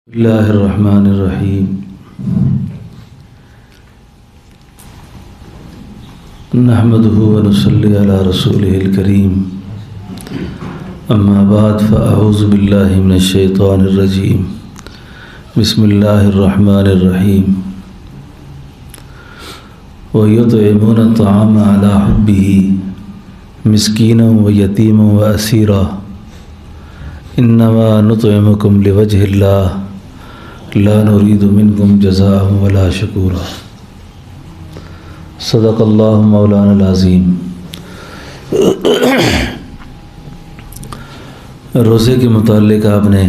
بسم اللہ الرحمن الرحیم نحمده ونصلی علی رسولہ الکریم اما بعد فاعوذ باللہ من الشیطان الرجیم بسم اللہ الرحمن الرحیم وَيُطْعِمُونَ الطَّعَامَ عَلَى حُبِّهِ مِسْكِينًا وَيَتِيمًا وَأَسِيرًا إِنَّمَا نُطْعِمُكُمْ لِوَجْهِ اللَّهِ لا نريد منكم جزاء ولا شکورا صدق اللہ مولانا العظیم۔ روزے کے متعلق آپ نے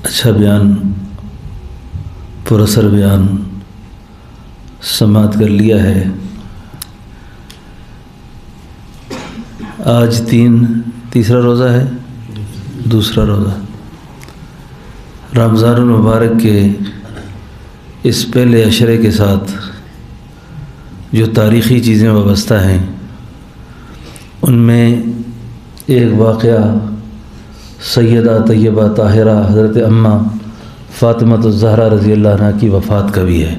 اچھا بیان، پراثر بیان سماعت کر لیا ہے۔ آج تیسرا روزہ ہے، دوسرا روزہ رمضان المبارک کے اس پہلے عشرے کے ساتھ جو تاریخی چیزیں وابستہ ہیں، ان میں ایک واقعہ سیدہ طیبہ طاہرہ حضرت اماں فاطمہ الزہرا رضی اللہ عنہ کی وفات کا بھی ہے۔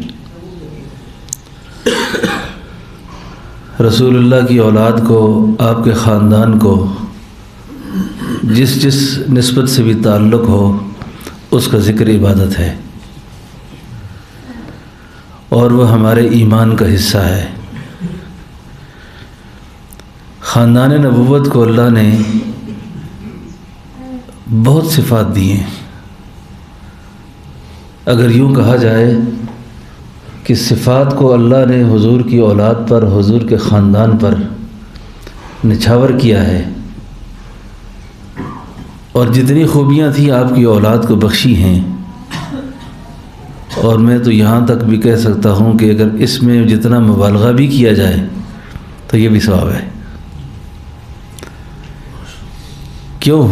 رسول اللہ کی اولاد کو، آپ کے خاندان کو جس نسبت سے بھی تعلق ہو، اس کا ذکر عبادت ہے اور وہ ہمارے ایمان کا حصہ ہے۔ خاندان نبوت کو اللہ نے بہت صفات دی ہیں۔ اگر یوں کہا جائے کہ صفات کو اللہ نے حضور کی اولاد پر، حضور کے خاندان پر نچھاور کیا ہے، اور جتنی خوبیاں تھیں آپ کی اولاد کو بخشی ہیں، اور میں تو یہاں تک بھی کہہ سکتا ہوں کہ اگر اس میں جتنا مبالغہ بھی کیا جائے تو یہ بھی ثواب ہے۔ کیوں؟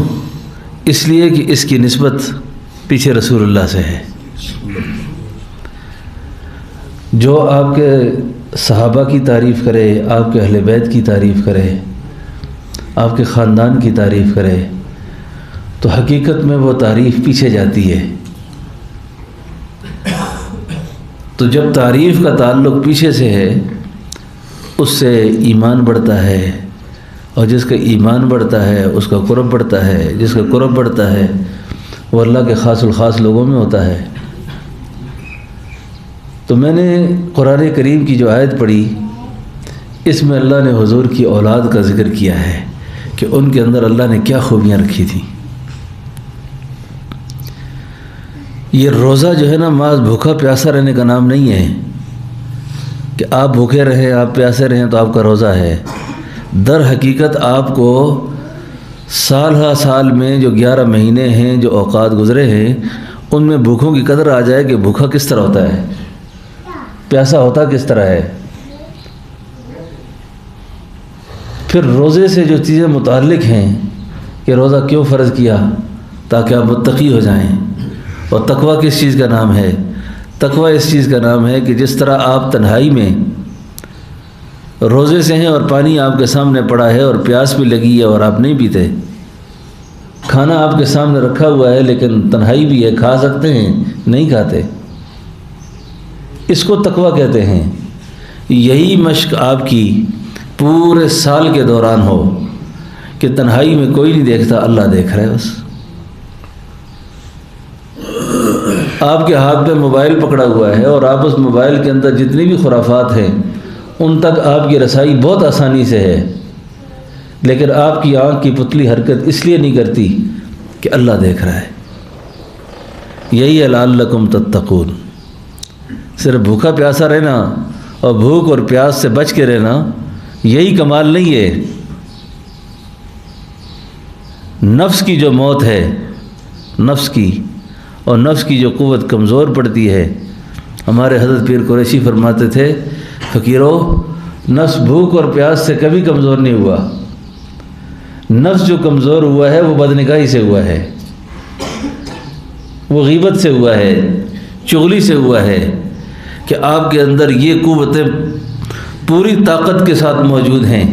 اس لیے کہ اس کی نسبت پیچھے رسول اللہ سے ہے۔ جو آپ کے صحابہ کی تعریف کرے، آپ کے اہل بیت کی تعریف کرے، آپ کے خاندان کی تعریف کرے، تو حقیقت میں وہ تعریف پیچھے جاتی ہے۔ تو جب تعریف کا تعلق پیچھے سے ہے، اس سے ایمان بڑھتا ہے، اور جس کا ایمان بڑھتا ہے اس کا قرب بڑھتا ہے، جس کا قرب بڑھتا ہے وہ اللہ کے خاص الخاص لوگوں میں ہوتا ہے۔ تو میں نے قرآن کریم کی جو آیت پڑھی، اس میں اللہ نے حضور کی اولاد کا ذکر کیا ہے کہ ان کے اندر اللہ نے کیا خوبیاں رکھی تھیں۔ یہ روزہ جو ہے نا، محض بھوکا پیاسا رہنے کا نام نہیں ہے کہ آپ بھوکے رہیں، آپ پیاسے رہیں تو آپ کا روزہ ہے۔ در حقیقت آپ کو سال ہر سال میں جو 11 مہینے ہیں، جو اوقات گزرے ہیں، ان میں بھوکوں کی قدر آ جائے کہ بھوکا کس طرح ہوتا ہے، پیاسا ہوتا کس طرح ہے۔ پھر روزے سے جو چیزیں متعلق ہیں کہ روزہ کیوں فرض کیا، تاکہ آپ متقی ہو جائیں۔ اور تقویٰ کس چیز کا نام ہے؟ تقویٰ اس چیز کا نام ہے کہ جس طرح آپ تنہائی میں روزے سے ہیں اور پانی آپ کے سامنے پڑا ہے اور پیاس بھی لگی ہے اور آپ نہیں پیتے، کھانا آپ کے سامنے رکھا ہوا ہے لیکن تنہائی بھی ہے، کھا سکتے ہیں نہیں کھاتے، اس کو تقویٰ کہتے ہیں۔ یہی مشق آپ کی پورے سال کے دوران ہو کہ تنہائی میں کوئی نہیں دیکھتا، اللہ دیکھ رہا ہے بس۔ آپ کے ہاتھ پہ موبائل پکڑا ہوا ہے اور آپ اس موبائل کے اندر جتنی بھی خرافات ہیں ان تک آپ کی رسائی بہت آسانی سے ہے، لیکن آپ کی آنکھ کی پتلی حرکت اس لیے نہیں کرتی کہ اللہ دیکھ رہا ہے۔ یہی ہے لعلکم تتقون۔ صرف بھوکا پیاسا رہنا اور بھوک اور پیاس سے بچ کے رہنا یہی کمال نہیں ہے۔ نفس کی جو موت ہے، نفس کی، اور نفس کی جو قوت کمزور پڑتی ہے، ہمارے حضرت پیر قریشی فرماتے تھے، فقیرو نفس بھوک اور پیاس سے کبھی کمزور نہیں ہوا، نفس جو کمزور ہوا ہے وہ بدنگاہی سے ہوا ہے، وہ غیبت سے ہوا ہے، چغلی سے ہوا ہے، کہ آپ کے اندر یہ قوتیں پوری طاقت کے ساتھ موجود ہیں،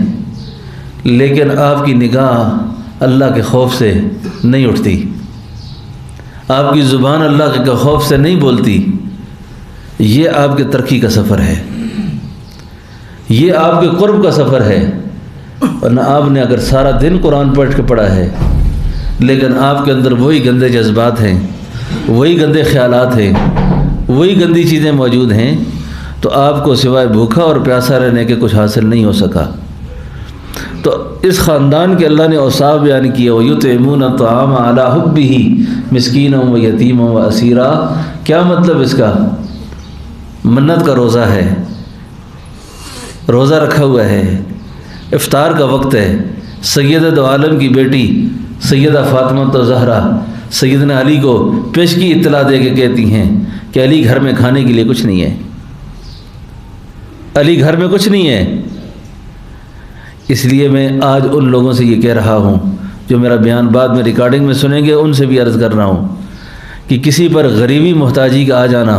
لیکن آپ کی نگاہ اللہ کے خوف سے نہیں اٹھتی، آپ کی زبان اللہ کے خوف سے نہیں بولتی، یہ آپ کے ترقی کا سفر ہے، یہ آپ کے قرب کا سفر ہے۔ ورنہ آپ نے اگر سارا دن قرآن پڑھ کے پڑھا ہے لیکن آپ کے اندر وہی گندے جذبات ہیں، وہی گندے خیالات ہیں، وہی گندی چیزیں موجود ہیں، تو آپ کو سوائے بھوکا اور پیاسا رہنے کے کچھ حاصل نہیں ہو سکا۔ تو اس خاندان کے اللہ نے اوصاف بیان کیے، وَيُطْعِمُونَ الطَّعَامَ عَلَىٰ حُبِّهِ مِسْكِينًا وَيَتِيمًا وَأَسِيرًا۔ کیا مطلب اس کا؟ منت کا روزہ ہے، روزہ رکھا ہوا ہے، افطار کا وقت ہے، سید دو عالم کی بیٹی سیدہ فاطمہ زہرا سیدنا علی کو پیشگی اطلاع دے کے کہتی ہیں کہ علی گھر میں کھانے کے لیے کچھ نہیں ہے، علی گھر میں کچھ نہیں ہے۔ اس لیے میں آج ان لوگوں سے یہ کہہ رہا ہوں جو میرا بیان بعد میں ریکارڈنگ میں سنیں گے، ان سے بھی عرض کر رہا ہوں کہ کسی پر غریبی محتاجی کا آ جانا،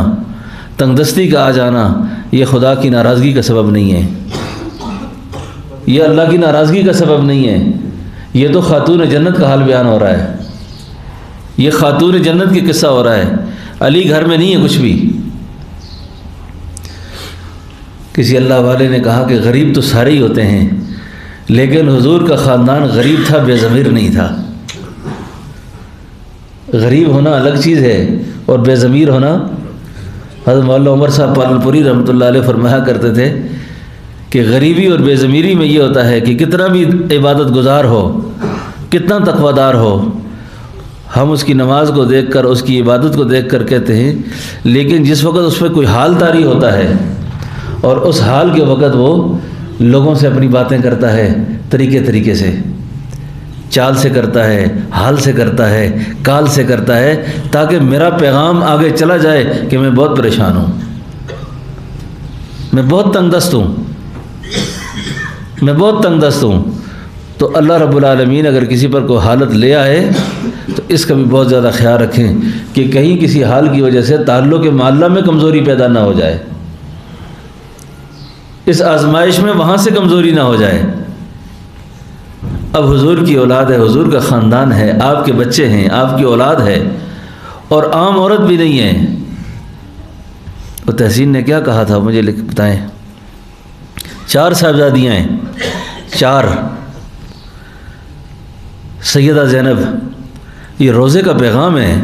تنگ دستی کا آ جانا، یہ خدا کی ناراضگی کا سبب نہیں ہے، یہ اللہ کی ناراضگی کا سبب نہیں ہے۔ یہ تو خاتون جنت کا حال بیان ہو رہا ہے، یہ خاتون جنت کی قصہ ہو رہا ہے، علی گھر میں نہیں ہے کچھ بھی۔ کسی اللہ والے نے کہا کہ غریب تو سارے ہی ہوتے ہیں، لیکن حضور کا خاندان غریب تھا، بے ضمیر نہیں تھا۔ غریب ہونا الگ چیز ہے اور بے ضمیر ہونا، حضرت مولانا عمر صاحب پالنپوری رحمۃ اللہ علیہ فرمایا کرتے تھے کہ غریبی اور بے ضمیری میں یہ ہوتا ہے کہ کتنا بھی عبادت گزار ہو، کتنا تقوی دار ہو، ہم اس کی نماز کو دیکھ کر، اس کی عبادت کو دیکھ کر کہتے ہیں، لیکن جس وقت اس پہ کوئی حال طاری ہوتا ہے اور اس حال کے وقت وہ لوگوں سے اپنی باتیں کرتا ہے، طریقے سے، چال سے کرتا ہے، حال سے کرتا ہے، کال سے کرتا ہے، تاکہ میرا پیغام آگے چلا جائے کہ میں بہت پریشان ہوں، میں بہت تنگ دست ہوں، میں بہت تنگ دست ہوں۔ تو اللہ رب العالمین اگر کسی پر کوئی حالت لے آئے تو اس کا بھی بہت زیادہ خیال رکھیں کہ کہیں کسی حال کی وجہ سے تعلق معلّہ میں کمزوری پیدا نہ ہو جائے، اس آزمائش میں وہاں سے کمزوری نہ ہو جائے۔ اب حضور کی اولاد ہے، حضور کا خاندان ہے، آپ کے بچے ہیں، آپ کی اولاد ہے، اور عام عورت بھی نہیں ہے۔ تو تحسین نے کیا کہا تھا مجھے بتائیں؟ 4 صاحبزادیاں ہیں، 4۔ سیدہ زینب، یہ روزے کا پیغام ہے،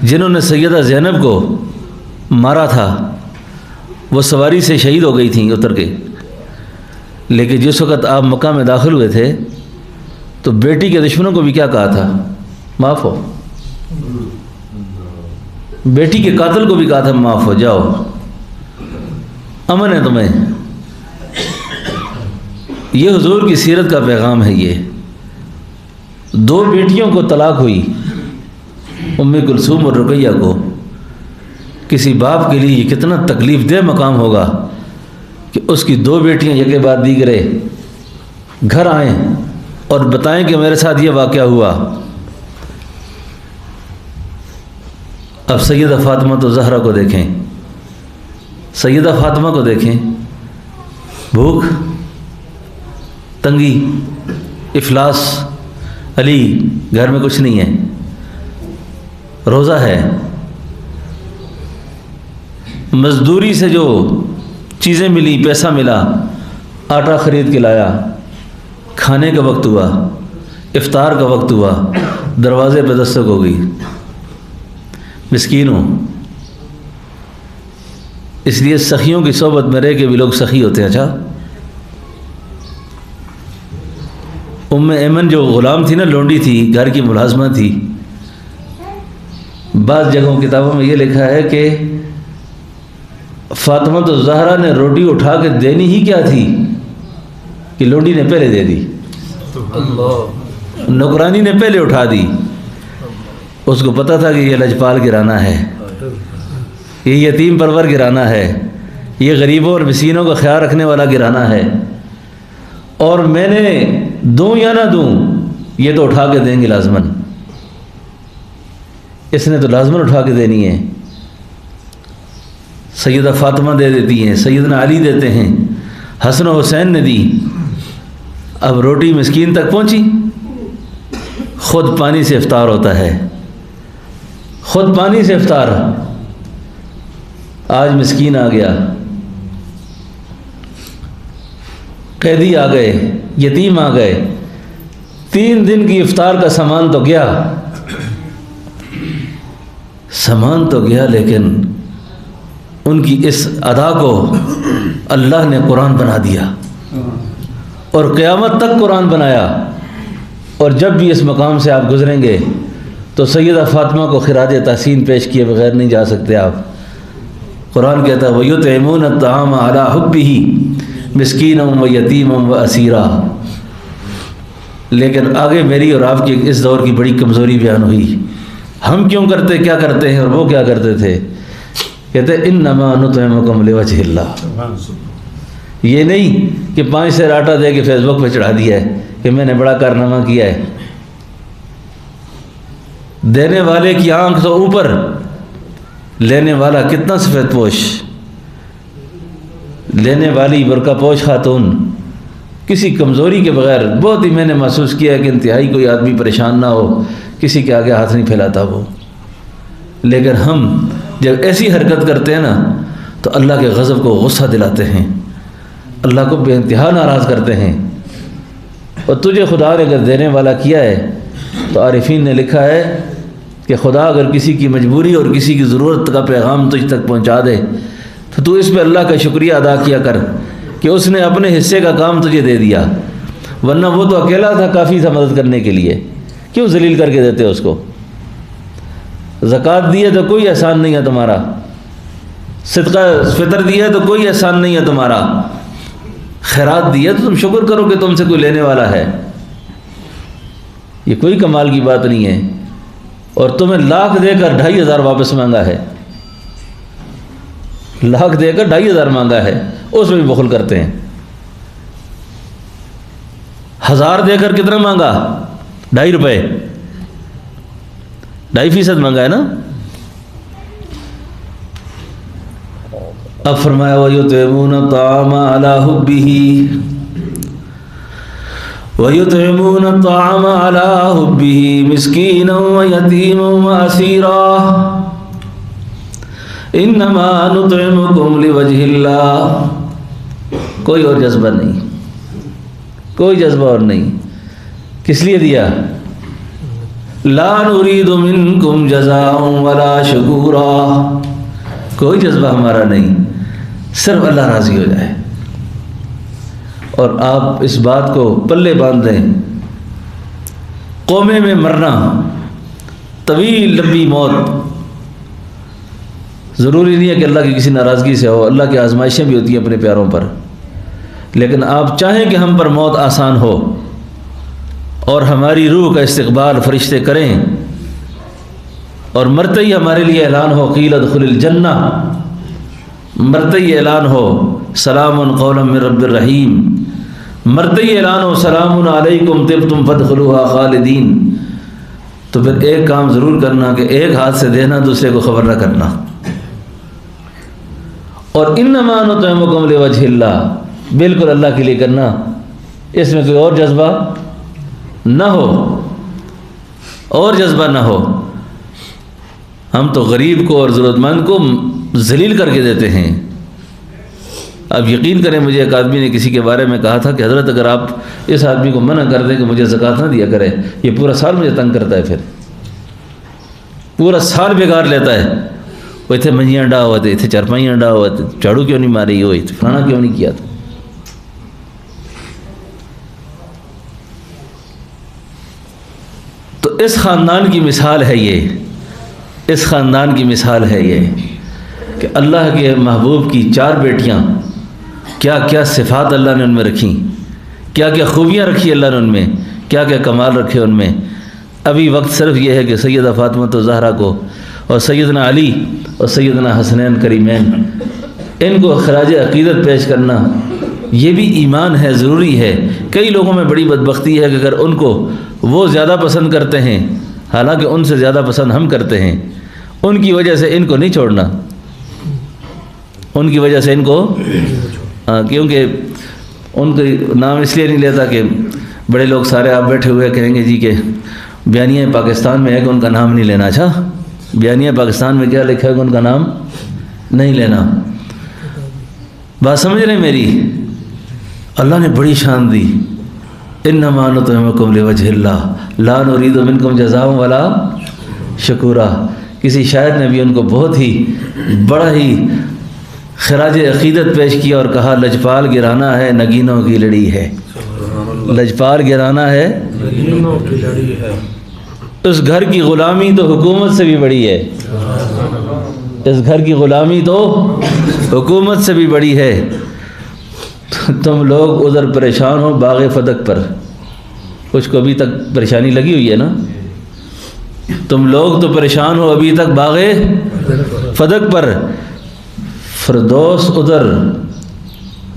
جنہوں نے سیدہ زینب کو مارا تھا وہ سواری سے شہید ہو گئی تھیں اتر کے، لیکن جس وقت آپ مکہ میں داخل ہوئے تھے تو بیٹی کے دشمنوں کو بھی کیا کہا تھا؟ معاف ہو۔ بیٹی کے قاتل کو بھی کہا تھا معاف ہو جاؤ، امن ہے تمہیں۔ یہ حضور کی سیرت کا پیغام ہے۔ یہ 2 بیٹیوں کو طلاق ہوئی، ام کلثوم اور رقیہ کو۔ کسی باپ کے لیے یہ کتنا تکلیف دہ مقام ہوگا کہ اس کی 2 بیٹیاں یکے بعد دیگرے گھر آئیں اور بتائیں کہ میرے ساتھ یہ واقعہ ہوا۔ اب سیدہ فاطمہ زہرا کو دیکھیں، سیدہ فاطمہ کو دیکھیں، بھوک، تنگی، افلاس، علی گھر میں کچھ نہیں ہے، روزہ ہے، مزدوری سے جو چیزیں ملی، پیسہ ملا، آٹا خرید کے لایا، کھانے کا وقت ہوا، افطار کا وقت ہوا، دروازے پہ دستک ہو گئی، مسکین ہوں۔ اس لیے سخیوں کی صحبت میں رہ کے بھی لوگ سخی ہوتے ہیں۔ اچھا، ام ایمن جو غلام تھی نا، لونڈی تھی، گھر کی ملازمہ تھی، بعض جگہوں کتابوں میں یہ لکھا ہے کہ فاطمہ تو زہرا نے روٹی اٹھا کے دینی ہی کیا تھی کہ لونڈی نے پہلے دے دی، نوکرانی نے پہلے اٹھا دی۔ اس کو پتہ تھا کہ یہ لجپال گرانا ہے، یہ یتیم پرور گرانا ہے، یہ غریبوں اور مسکینوں کا خیال رکھنے والا گرانا ہے، اور میں نے دوں یا نہ دوں یہ تو اٹھا کے دیں گے لازماً، اس نے تو لازماً اٹھا کے دینی ہے۔ سیدہ فاطمہ دے دیتی ہیں، سیدنا علی دیتے ہیں، حسن و حسین نے دی۔ اب روٹی مسکین تک پہنچی، خود پانی سے افطار ہوتا ہے، خود پانی سے افطار، آج مسکین آ گیا، قیدی آ گئے، یتیم آ گئے، 3 دن کی افطار کا سامان تو گیا، سامان تو گیا، لیکن ان کی اس ادا کو اللہ نے قرآن بنا دیا اور قیامت تک قرآن بنایا۔ اور جب بھی اس مقام سے آپ گزریں گے تو سیدہ فاطمہ کو خراج تحسین پیش کیے بغیر نہیں جا سکتے آپ۔ قرآن کہتا ہے وَيُطْعِمُونَ الطَّعَامَ عَلَىٰ حُبِّهِ مِسْكِينًا وَيَتِيمًا وَأَسِيرًا۔ لیکن آگے میری اور آپ کی اس دور کی بڑی کمزوری بیان ہوئی، ہم کیوں کرتے، کیا کرتے ہیں اور وہ کیا کرتے تھے؟ کہتے ہیں اِنَّمَا نُطْعِمُكُمْ لِوَجْهِ اللَّهِ، یہ نہیں کہ 5 سیر آٹا دے کے فیس بک پہ چڑھا دیا ہے کہ میں نے بڑا کارنامہ کیا ہے۔ دینے والے کی آنکھ تو اوپر، لینے والا کتنا سفید پوش، لینے والی برقع پوش خاتون کسی کمزوری کے بغیر، بہت ہی میں نے محسوس کیا ہے کہ انتہائی کوئی آدمی پریشان نہ ہو، کسی کے آگے ہاتھ نہیں پھیلاتا وہ، لیکن ہم جب ایسی حرکت کرتے ہیں نا تو اللہ کے غضب کو غصہ دلاتے ہیں، اللہ کو بے انتہا ناراض کرتے ہیں۔ اور تجھے خدا نے اگر دینے والا کیا ہے تو عارفین نے لکھا ہے کہ خدا اگر کسی کی مجبوری اور کسی کی ضرورت کا پیغام تجھ تک پہنچا دے تو اس پہ اللہ کا شکریہ ادا کیا کر کہ اس نے اپنے حصے کا کام تجھے دے دیا، ورنہ وہ تو اکیلا تھا، کافی تھا مدد کرنے کے لیے، کیوں ذلیل کر کے دیتے اس کو؟ زکوٰۃ دی ہے تو کوئی احسان نہیں ہے تمہارا، صدقہ فطر دیا ہے تو کوئی احسان نہیں ہے تمہارا، خیرات دی ہے تو تم شکر کرو کہ تم سے کوئی لینے والا ہے، یہ کوئی کمال کی بات نہیں ہے۔ اور تمہیں لاکھ دے کر 2500 واپس مانگا ہے، لاکھ دے کر 2500 مانگا ہے، اس میں بھی بخل کرتے ہیں۔ 1000 دے کر کتنا مانگا؟ 2.5 روپے، 2.5% مانگا ہے نا۔ اب فرمایا وَيُطْعِمُونَ الطَّعَامَ عَلَىٰ حُبِّهِ وَيُطْعِمُونَ الطَّعَامَ عَلَىٰ حُبِّهِ مِسْكِينًا وَيَتِيمًا وَأَسِيرًا إِنَّمَا نُطْعِمُكُمْ لِوَجْهِ اللَّهِ۔ کوئی اور جذبہ نہیں، کوئی جذبہ اور نہیں۔ کس لیے دیا؟ لا نريد منكم جزاء ولا شكورا، کوئی جذبہ ہمارا نہیں، صرف اللہ راضی ہو جائے۔ اور آپ اس بات کو پلے باندھ دیں، قومے میں مرنا، طویل لمبی موت، ضروری نہیں ہے کہ اللہ کی کسی ناراضگی سے ہو، اللہ کی آزمائشیں بھی ہوتی ہیں اپنے پیاروں پر، لیکن آپ چاہیں کہ ہم پر موت آسان ہو اور ہماری روح کا استقبال فرشتے کریں، اور مرتے ہی ہمارے لیے اعلان ہو قیل ادخل الجنہ، مرتے ہی اعلان ہو سلام قولا من رب الرحیم، مرتے ہی اعلان ہو سلام علیکم طبتم فادخلوها خالدین، تو پھر ایک کام ضرور کرنا کہ ایک ہاتھ سے دینا، دوسرے کو خبر نہ کرنا۔ اور انما نطعمکم لوجہ اللہ، بالکل اللہ کے لیے کرنا، اس میں کوئی اور جذبہ نہ ہو، اور جذبہ نہ ہو۔ ہم تو غریب کو اور ضرورت مند کو ذلیل کر کے دیتے ہیں۔ اب یقین کریں، مجھے ایک آدمی نے کسی کے بارے میں کہا تھا کہ حضرت اگر آپ اس آدمی کو منع کر دیں کہ مجھے زکوٰۃ نہ دیا کرے، یہ پورا سال مجھے تنگ کرتا ہے، پھر پورا سال بگاڑ لیتا ہے۔ وہ اتنے منجیاں ڈا ہوا تھے، اتنے چارپائیاں ڈا ہوا تھے، جھاڑو کیوں نہیں ماری ہوئی، فلانا کیوں نہیں کیا تھا۔ تو اس خاندان کی مثال ہے یہ، اس خاندان کی مثال ہے یہ کہ اللہ کے محبوب کی 4 بیٹیاں، کیا کیا صفات اللہ نے ان میں رکھی، کیا کیا خوبیاں رکھی اللہ نے ان میں، کیا کیا کمال رکھے ان میں۔ ابھی وقت صرف یہ ہے کہ سیدہ فاطمہ الزہرا کو اور سیدنا علی اور سیدنا حسنین کریمین، ان کو خراج عقیدت پیش کرنا، یہ بھی ایمان ہے، ضروری ہے۔ کئی لوگوں میں بڑی بدبختی ہے کہ اگر ان کو وہ زیادہ پسند کرتے ہیں، حالانکہ ان سے زیادہ پسند ہم کرتے ہیں، ان کی وجہ سے ان کو نہیں چھوڑنا، ان کی وجہ سے ان کو، کیونکہ ان کا نام اس لیے نہیں لیتا کہ بڑے لوگ سارے آپ بیٹھے ہوئے کہیں گے جی کہ بیانیہ پاکستان میں ہے کہ ان کا نام نہیں لینا۔ اچھا بیانیہ پاکستان میں کیا لکھا ہے کہ ان کا نام نہیں لینا. بات سمجھ رہے میری؟ اللہ نے بڑی شان دی. انما نطعمکم لوجہ اللہ لا نرید منکم جزاء ولا شکورا. کسی شاعر نے بھی ان کو بہت ہی بڑا ہی خراج عقیدت پیش کیا اور کہا لجپال گرانا ہے نگینوں کی لڑی ہے. لجپال گرانا ہے نگینوں کی لڑی ہے. اس گھر کی غلامی تو حکومت سے بھی بڑی ہے. اس گھر کی غلامی تو حکومت سے بھی بڑی ہے. تم لوگ ادھر پریشان ہو باغ فدق پر. کچھ کو ابھی تک پریشانی لگی ہوئی ہے نا. تم لوگ تو پریشان ہو ابھی تک باغ فدق پر. فردوس ادھر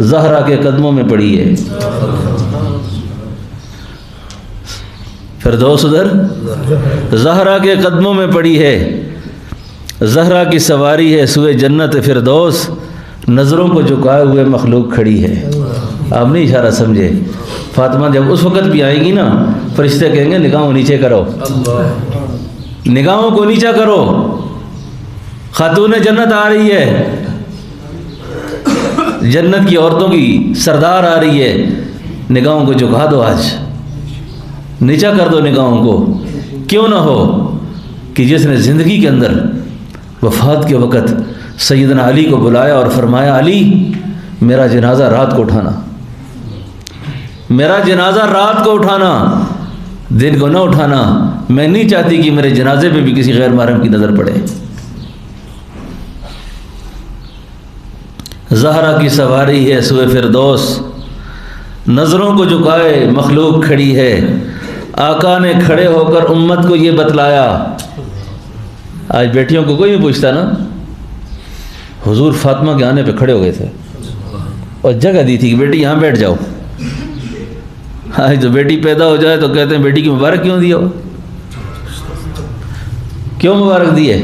زہرا کے قدموں میں پڑی ہے. فردوس ادھر زہرا کے قدموں میں پڑی ہے. زہرا کی سواری ہے سوئے جنت فردوس. نظروں کو جھکائے ہوئے مخلوق کھڑی ہے. آپ نہیں اشارہ سمجھے. فاطمہ جب اس وقت بھی آئے گی نا فرشتے کہیں گے نگاہوں نیچے کرو, نگاہوں کو نیچا کرو. خاتون جنت آ رہی ہے, جنت کی عورتوں کی سردار آ رہی ہے. نگاہوں کو جھکا دو, آج نیچا کر دو نگاہوں کو. کیوں نہ ہو کہ جس نے زندگی کے اندر وفات کے وقت سیدنا علی کو بلایا اور فرمایا علی میرا جنازہ رات کو اٹھانا, میرا جنازہ رات کو اٹھانا, دن کو نہ اٹھانا. میں نہیں چاہتی کہ میرے جنازے پہ بھی کسی غیر محرم کی نظر پڑے. زہرا کی سواری ہے سوئے فردوس. نظروں کو جھکائے مخلوق کھڑی ہے. آقا نے کھڑے ہو کر امت کو یہ بتلایا. آج بیٹیوں کو کوئی نہیں پوچھتا نا. حضور فاطمہ کے آنے پہ کھڑے ہو گئے تھے اور جگہ دی تھی کہ بیٹی یہاں بیٹھ جاؤ. آج تو بیٹی پیدا ہو جائے تو کہتے ہیں بیٹی کی مبارک کیوں دیا ہو. کیوں مبارک دی ہے؟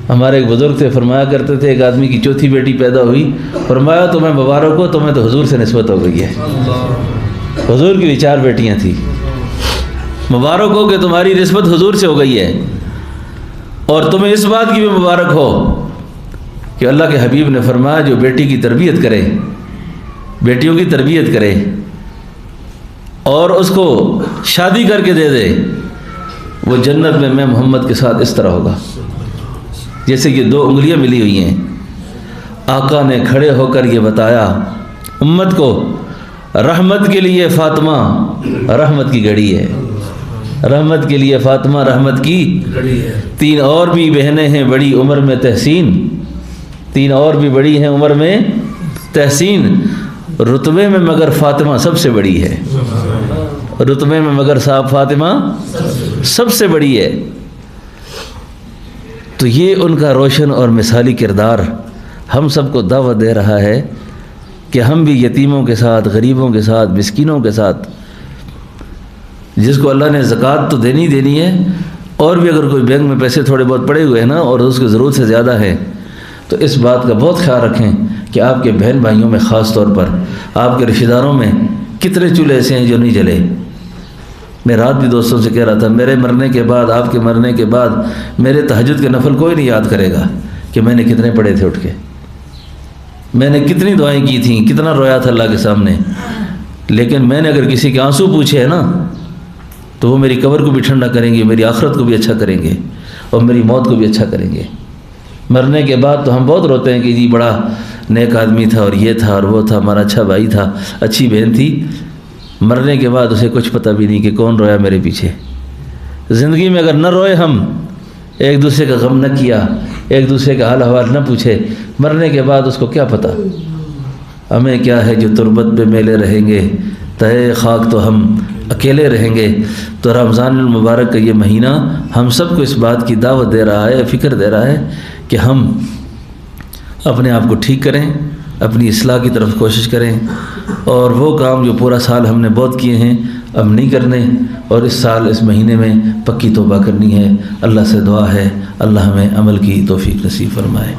ہمارے ایک بزرگ تھے فرمایا کرتے تھے ایک آدمی کی چوتھی بیٹی پیدا ہوئی, فرمایا تمہیں مبارک ہو, تمہیں تو حضور سے نسبت ہو گئی ہے. حضور کی بھی 4 بیٹیاں تھیں. مبارک ہو کہ تمہاری نسبت حضور سے ہو گئی ہے. اور تمہیں اس بات کی بھی مبارک ہو کہ اللہ کے حبیب نے فرمایا جو بیٹی کی تربیت کرے, بیٹیوں کی تربیت کرے اور اس کو شادی کر کے دے دے, وہ جنت میں محمد کے ساتھ اس طرح ہوگا جیسے کہ 2 انگلیاں ملی ہوئی ہیں. آقا نے کھڑے ہو کر یہ بتایا امت کو, رحمت کے لیے فاطمہ رحمت کی گھڑی ہے. رحمت کے لیے فاطمہ رحمت کی گھڑی ہے. 3 اور بھی بہنیں ہیں بڑی عمر میں تحسین, 3 اور بھی بڑی ہیں عمر میں تحسین. رتبے میں مگر فاطمہ سب سے بڑی ہے. رتبے میں مگر صاحب فاطمہ سب سے بڑی ہے. تو یہ ان کا روشن اور مثالی کردار ہم سب کو دعوت دے رہا ہے کہ ہم بھی یتیموں کے ساتھ, غریبوں کے ساتھ, مسکینوں کے ساتھ, جس کو اللہ نے زکوٰۃ تو دینی ہے, اور بھی اگر کوئی بینک میں پیسے تھوڑے بہت پڑے ہوئے ہیں نا اور اس کی ضرورت سے زیادہ ہے تو اس بات کا بہت خیال رکھیں کہ آپ کے بہن بھائیوں میں خاص طور پر آپ کے رشتہ داروں میں کتنے چولہے ایسے ہیں جو نہیں جلے. میں رات بھی دوستوں سے کہہ رہا تھا میرے مرنے کے بعد, آپ کے مرنے کے بعد میرے تہجد کے نفل کوئی نہیں یاد کرے گا کہ میں نے کتنے پڑھے تھے اٹھ کے, میں نے کتنی دعائیں کی تھیں, کتنا رویا تھا اللہ کے سامنے. لیکن میں نے اگر کسی کے آنسو پوچھے ہیں نا تو وہ میری قبر کو بھی ٹھنڈا کریں گے, میری آخرت کو بھی اچھا کریں گے اور میری موت کو بھی اچھا کریں گے. مرنے کے بعد تو ہم بہت روتے ہیں کہ جی بڑا نیک آدمی تھا اور یہ تھا اور وہ تھا, ہمارا اچھا بھائی تھا, اچھی بہن تھی. مرنے کے بعد اسے کچھ پتہ بھی نہیں کہ کون رویا میرے پیچھے. زندگی میں اگر نہ روئے, ہم ایک دوسرے کا غم نہ کیا, ایک دوسرے کا حال احوال نہ پوچھے, مرنے کے بعد اس کو کیا پتہ. ہمیں کیا ہے جو تربت پہ میلے رہیں گے, تہے خاک تو ہم اکیلے رہیں گے. تو رمضان المبارک کا یہ مہینہ ہم سب کو اس بات کی دعوت دے رہا ہے, فکر دے رہا ہے کہ ہم اپنے آپ کو ٹھیک کریں, اپنی اصلاح کی طرف کوشش کریں, اور وہ کام جو پورا سال ہم نے بہت کیے ہیں اب نہیں کرنے, اور اس سال اس مہینے میں پکی توبہ کرنی ہے. اللہ سے دعا ہے اللہ ہمیں عمل کی توفیق نصیب فرمائے.